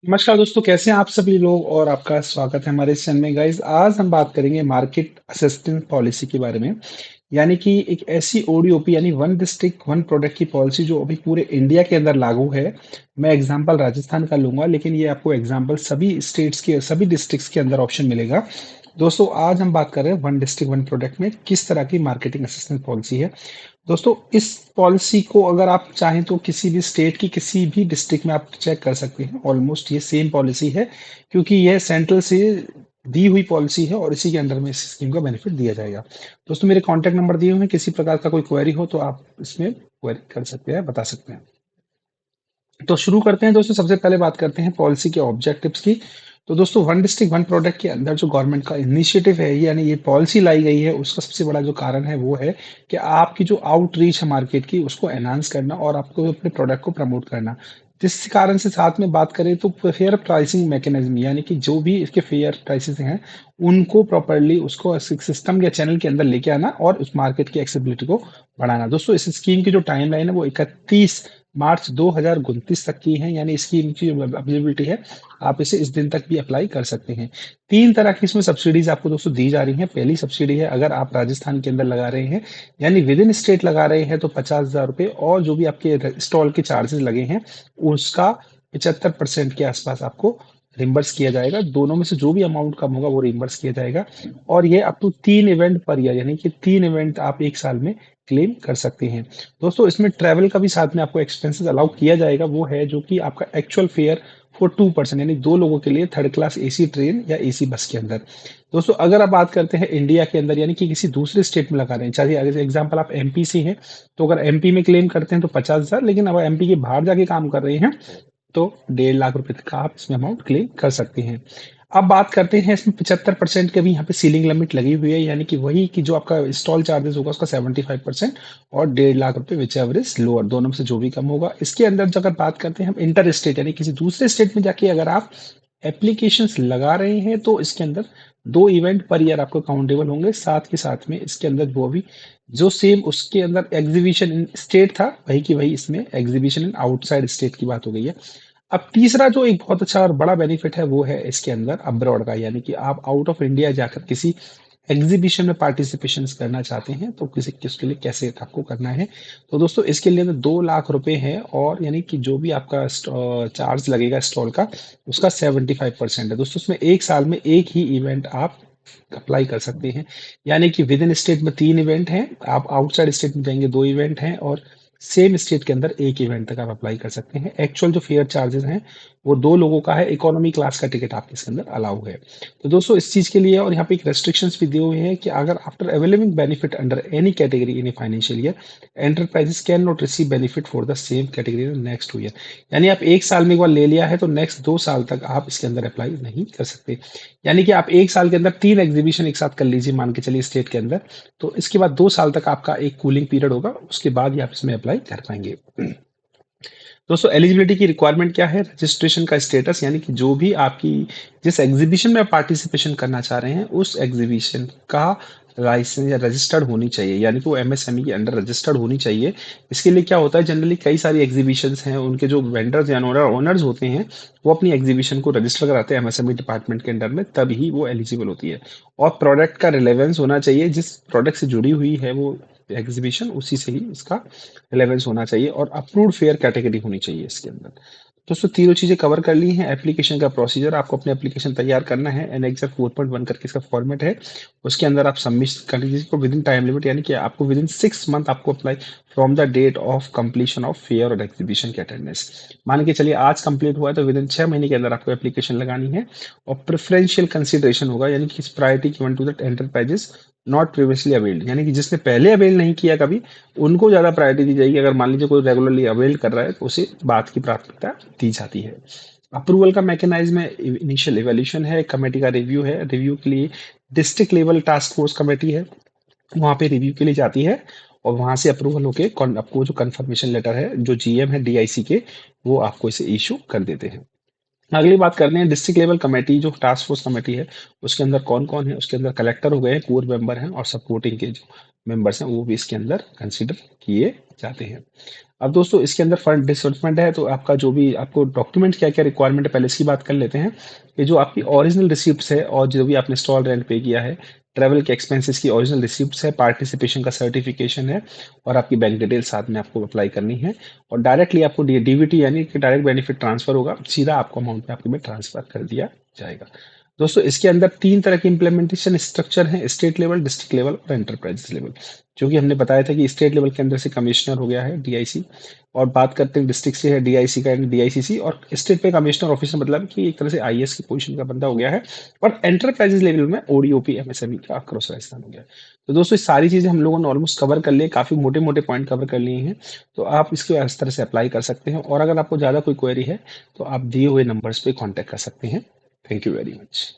नमस्कार दोस्तों, कैसे हैं आप सभी लोग और आपका स्वागत है हमारे इस चैनल में। गाइस, आज हम बात करेंगे मार्केट असिस्टेंस पॉलिसी के बारे में। यानी कि एक ऐसी ओडीओपी यानी वन डिस्ट्रिक्ट वन प्रोडक्ट की पॉलिसी जो अभी पूरे इंडिया के अंदर लागू है। मैं एग्जांपल राजस्थान का लूंगा, लेकिन ये आपको एग्जांपल सभी स्टेट्स के सभी डिस्ट्रिक्ट्स के अंदर ऑप्शन मिलेगा। दोस्तों, आज हम बात कर रहे हैं वन डिस्ट्रिक्ट वन प्रोडक्ट में किस तरह की मार्केटिंग असिस्टेंस पॉलिसी है। दोस्तों, इस पॉलिसी को अगर आप चाहें तो किसी भी स्टेट की किसी भी डिस्ट्रिक्ट में आप चेक कर सकते हैं। ऑलमोस्ट ये सेम पॉलिसी है, क्योंकि यह सेंट्रल से दी हुई पॉलिसी है और इसी के अंडर में इस स्कीम का बेनिफिट दिया जाएगा। दोस्तों, मेरे कॉन्टैक्ट नंबर दिए हुए हैं, किसी प्रकार का कोई क्वेरी हो तो आप इसमें क्वेरी कर सकते हैं, बता सकते हैं। तो शुरू करते हैं दोस्तों। सबसे पहले बात करते हैं पॉलिसी के ऑब्जेक्टिव्स की। तो दोस्तों, वन डिस्ट्रिक्ट वन प्रोडक्ट के अंदर जो गवर्नमेंट का इनिशिएटिव है, यानी ये पॉलिसी लाई गई है, उसका सबसे बड़ा जो कारण है वो है कि आपकी जो आउटरीच है मार्केट की, उसको एनहांस करना और आपको अपने प्रोडक्ट को प्रमोट करना। जिस कारण से साथ में बात करें तो फेयर प्राइसिंग मैकेनिज्म, यानी कि जो भी इसके फेयर प्राइसेस हैं, उनको प्रॉपर्ली उसको सिस्टम या चैनल के अंदर लेके आना और उस मार्केट की एक्सेसिबिलिटी को बढ़ाना। दोस्तों, इस स्कीम की जो टाइमलाइन है वो 31 मार्च 2029 तक की है, यानी इसकी इनकी अवेलेबिलिटी है। आप इसे इस दिन तक भी अप्लाई कर सकते हैं। तीन तरह की इसमें सब्सिडीज आपको दोस्तों दी जा रही हैं। पहली सब्सिडी है, अगर आप राजस्थान के अंदर लगा रहे हैं, यानी विद इन स्टेट लगा रहे हैं, तो 50,000 रुपये और जो भी आपके स्टॉल के चार्जेस लगे हैं उसका 75% के आसपास आपको रिम्बर्स किया जाएगा। दोनों में से जो भी अमाउंट कम होगा वो रिम्बर्स किया जाएगा। और ये up to 3 event per year, यानी कि 3 इवेंट आप एक साल में क्लेम कर सकते हैं। दोस्तों, इसमें ट्रैवल का भी साथ में आपको एक्सपेंसेस अलाउ किया जाएगा। वो है जो कि आपका एक्चुअल फेयर फॉर 2 पर्सन, यानी 2 लोगों के लिए थर्ड क्लास एसी ट्रेन या एसी बस के अंदर। दोस्तों, अगर आप बात करते हैं इंडिया के अंदर, यानी कि किसी दूसरे स्टेट में लगा रहे हैं, चाहे अगर एग्जाम्पल आप एमपी से हैं, तो अगर एमपी में क्लेम करते हैं तो 50,000, लेकिन अब एमपी के बाहर जाके काम कर रहे हैं तो 1.5 लाख रुपए तक का आप इसमें अमाउंट क्लेम कर सकते हैं। अब बात करते हैं, इसमें 75% की भी यहाँ पे सीलिंग लिमिट लगी हुई है, यानी कि वही कि जो आपका स्टॉल चार्जेस होगा उसका 75% और 1.5 लाख रुपए विच एवर इज लोअर, दोनों में से जो भी कम होगा। इसके अंदर जो अगर बात करते हैं हम इंटर स्टेट, यानी किसी दूसरे स्टेट में जाके अगर आप एप्लीकेशंस लगा रहे हैं, तो इसके अंदर 2 इवेंट पर ईयर आपको काउंटेबल होंगे। साथ के साथ में इसके अंदर वो भी जो सेम उसके अंदर एग्जीबिशन इन स्टेट था, वही की वही इसमें एग्जीबिशन इन आउटसाइड स्टेट की बात हो गई है। अब तीसरा जो एक बहुत अच्छा और बड़ा बेनिफिट है वो है इसके अंदर अब्रॉड का, यानी कि आप आउट ऑफ इंडिया जाकर किसी एग्जीबिशन में पार्टिसिपेशन करना चाहते हैं तो किसी किसके लिए कैसे आपको करना है। तो दोस्तों, इसके लिए ना 2 लाख रुपए है, और यानी कि जो भी आपका चार्ज लगेगा स्टॉल का, उसका 75% है। दोस्तों, इसमें एक साल में एक ही इवेंट आप अप्लाई कर सकते हैं, यानी कि विद इन स्टेट में 3 इवेंट हैं, आप आउटसाइड स्टेट में जाएंगे 2 इवेंट हैं, और सेम स्टेट के अंदर एक इवेंट तक आप अप्लाई कर सकते हैं। एक्चुअल जो फेयर चार्जेस हैं वो 2 लोगों का है, इकोनॉमी क्लास का टिकट आपके इसके अंदर अलाउ है। तो दोस्तों, इस चीज के लिए और यहाँ पे एक रेस्ट्रिक्शंस भी दिए हुए हैं कि अगर after availing benefit under any category in a financial year, enterprises can not receive benefit for the same category in next 2 year. यानी आप एक साल में एक बार ले लिया है तो नेक्स्ट 2 साल तक आप इसके अंदर अप्लाई नहीं कर सकते। यानी कि आप एक साल के अंदर 3 एग्जीबिशन एक साथ कर लीजिए, मान के चलिए स्टेट के अंदर, तो इसके बाद 2 साल तक आपका एक कूलिंग पीरियड होगा, उसके बाद ही आप इसमें अप्लाई कर पाएंगे। दोस्तों, एलिजिबिलिटी की रिक्वायरमेंट क्या है? रजिस्ट्रेशन का स्टेटस, यानी कि जो भी आपकी जिस एग्जीबिशन में आप पार्टिसिपेशन करना चाह रहे हैं उस एग्जीबिशन का लाइसेंस या रजिस्टर्ड होनी चाहिए, यानी कि वो एमएसएमई के अंडर रजिस्टर्ड होनी चाहिए। इसके लिए क्या होता है, जनरली कई सारी एग्जीबिशंस हैं, उनके जो वेंडर्स या ओनर्स होते हैं वो अपनी एग्जीबिशन को रजिस्टर कराते हैं एमएसएमई डिपार्टमेंट के अंडर में, तभी वो एलिजिबल होती है। और प्रोडक्ट का रिलेवेंस होना चाहिए, जिस प्रोडक्ट से जुड़ी हुई है वो एग्जीबिशन, उसी से ही इसका रिलेवेंस होना चाहिए, और अप्रूव्ड फेयर कैटेगरी होनी चाहिए इसके अंदर। दोस्तों, तीनों चीजें कवर कर ली हैं। एप्लीकेशन का प्रोसीजर, आपको अपने एप्लीकेशन तैयार करना है, एनेक्सर 4.1 करके इसका फॉर्मेट है। उसके अंदर आप सबमिट कर लीजिए इसको विद इन टाइम लिमिट, यानी कि आपको विद इन 6 मंथ आपको apply from the date of completion of fair और एग्जीबिशन की अटेंडेंस। मान के चलिए आज कंप्लीट हुआ है तो विद इन 6 महीने के अंदर आपको एप्लीकेशन लगानी है। और प्रेफरेंशियल कंसिडरेशन होगा, यानी कि priority given to the enterprises not previously availed, यानी कि जिसने पहले अवेल नहीं किया कभी, उनको ज्यादा प्रायोरिटी दी जाएगी। अगर मान लीजिए कोई रेगुलरली अवेल कर रहा है तो उसे बाद की प्राथमिकता दी जाती है। अप्रूवल का मैकेनिज्म है, इनिशियल इवैल्यूएशन है, कमेटी का रिव्यू है। रिव्यू के लिए district level task force committee है, वहां पे रिव्यू के लिए जाती है, और वहां से अप्रूवल होके आपको जो कंफर्मेशन लेटर है, जो जीएम है डीआईसी के, वो आपको इसे इशू कर देते हैं। अगली बात करते हैं डिस्ट्रिक्ट लेवल कमेटी जो टास्क फोर्स कमेटी है, उसके अंदर कौन-कौन है? उसके अंदर कलेक्टर हो गए, कोर मेंबर हैं और सपोर्टिंग के जो मेंबर्स हैं, वो भी इसके अंदर कंसीडर किए जाते हैं। अब दोस्तों इसके अंदर फंड डिसबर्समेंट है तो आपका जो भी आपको डॉक्यूमेंट क्या-क्या रिक्वायरमेंट है पहले इसकी बात कर लेते हैं। ये जो आपकी ओरिजिनल रिसिप्ट्स है और जो भी आपने स्टॉल रेंट पे किया है, ट्रैवल के एक्सपेंसेस की ओरिजिनल रिसिप्ट्स है, पार्टिसिपेशन का सर्टिफिकेशन है और आपकी बैंक डिटेल साथ में आपको अप्लाई करनी है और डायरेक्टली आपको डीबीटी यानी कि डायरेक्ट बेनिफिट ट्रांसफर होगा, सीधा आपको अमाउंट पे आपके में ट्रांसफर कर दिया जाएगा। दोस्तों इसके अंदर 3 तरह के इम्प्लीमेंटेशन स्ट्रक्चर हैं, स्टेट लेवल, डिस्ट्रिक्ट लेवल और एंटरप्राइज लेवल। जो कि हमने बताया था कि स्टेट लेवल के अंदर से कमिश्नर हो गया है डीआईसी और बात करते हैं डिस्ट्रिक्ट से है डीआईसी का यानी डीआईसीसी और स्टेट पे कमिश्नर ऑफिसर मतलब कि एक तरह से आईएएस की पोजीशन का बंदा हो गया है और एंटरप्राइजेस लेवल में ओडीओपी एमएसएमई का क्रॉस राजस्थान हो गया है। तो दोस्तों ये सारी चीजें हम लोगों ने ऑलमोस्ट कवर कर लिए, काफी मोटे मोटे पॉइंट कवर कर लिए हैं। तो आप इसको इस तरह से अप्लाई कर सकते हैं और अगर आपको ज्यादा कोई क्वेरी है तो आप दिए हुए नंबर्स पे कांटेक्ट कर सकते हैं। Thank you very much.